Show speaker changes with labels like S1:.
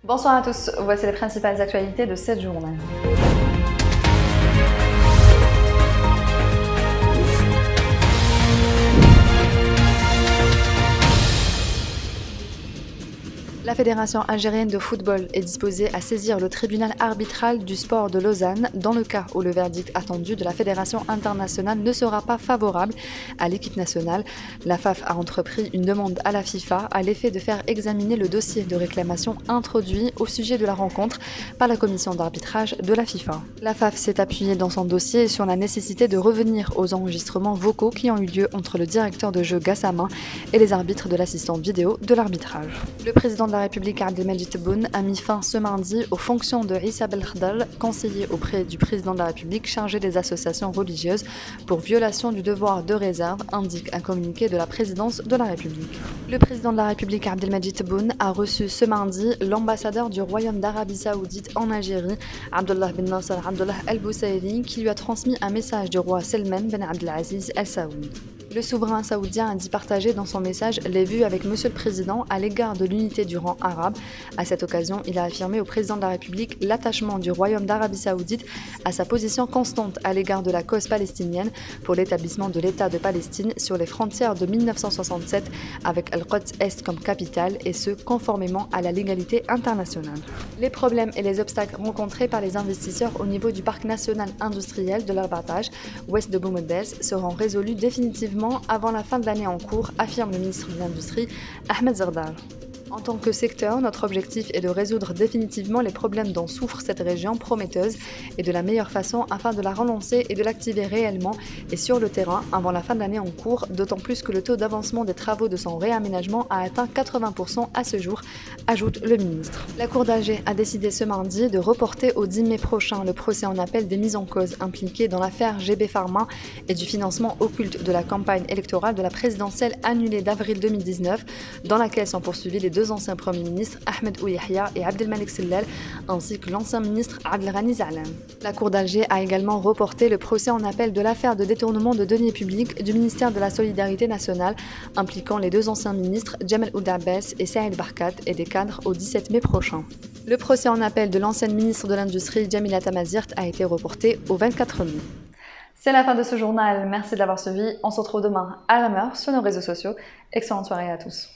S1: Bonsoir à tous, voici les principales actualités de cette journée. La Fédération algérienne de football est disposée à saisir le tribunal arbitral du sport de Lausanne dans le cas où le verdict attendu de la Fédération internationale ne sera pas favorable à l'équipe nationale. La FAF a entrepris une demande à la FIFA à l'effet de faire examiner le dossier de réclamation introduit au sujet de la rencontre par la commission d'arbitrage de la FIFA. La FAF s'est appuyée dans son dossier sur la nécessité de revenir aux enregistrements vocaux qui ont eu lieu entre le directeur de jeu Gassama et les arbitres de l'assistante vidéo de l'arbitrage. Le président de la République Abdelmadjid Tebboune a mis fin ce mardi aux fonctions de Issa Belkhdal, conseiller auprès du président de la République chargé des associations religieuses pour violation du devoir de réserve, indique un communiqué de la présidence de la République. Le président de la République Abdelmadjid Tebboune a reçu ce mardi l'ambassadeur du Royaume d'Arabie Saoudite en Algérie, Abdullah bin Nasser Abdullah Al Boussaïri, qui lui a transmis un message du roi Salman bin Abdelaziz Al Saoud. Le souverain saoudien a dit partager dans son message les vues avec Monsieur le Président à l'égard de l'unité du rang arabe. À cette occasion, il a affirmé au président de la République l'attachement du Royaume d'Arabie Saoudite à sa position constante à l'égard de la cause palestinienne pour l'établissement de l'État de Palestine sur les frontières de 1967 avec Al-Quds Est comme capitale et ce, conformément à la légalité internationale. Les problèmes et les obstacles rencontrés par les investisseurs au niveau du parc national industriel de l'Arbatage, ouest de Boumedès, seront résolus définitivement avant la fin de l'année en cours, affirme le ministre de l'Industrie, Ahmed Zardar. En tant que secteur, notre objectif est de résoudre définitivement les problèmes dont souffre cette région prometteuse et de la meilleure façon afin de la relancer et de l'activer réellement et sur le terrain avant la fin de l'année en cours, d'autant plus que le taux d'avancement des travaux de son réaménagement a atteint 80% à ce jour, ajoute le ministre. La Cour d'Alger a décidé ce mardi de reporter au 10 mai prochain le procès en appel des mises en cause impliquées dans l'affaire GB Pharma et du financement occulte de la campagne électorale de la présidentielle annulée d'avril 2019, dans laquelle sont poursuivis les deux anciens premiers ministres Ahmed Ouyahia et Abdelmalek Sellal, ainsi que l'ancien ministre Abdelghani Zaalam. La Cour d'Alger a également reporté le procès en appel de l'affaire de détournement de deniers publics du ministère de la Solidarité nationale, impliquant les deux anciens ministres Jamal Ould Abbas et Saïd Barkat et des cadres au 17 mai prochain. Le procès en appel de l'ancienne ministre de l'Industrie Jamila Tamazirt a été reporté au 24 mai. C'est la fin de ce journal, merci de l'avoir suivi. On se retrouve demain à la même heure sur nos réseaux sociaux. Excellente soirée à tous.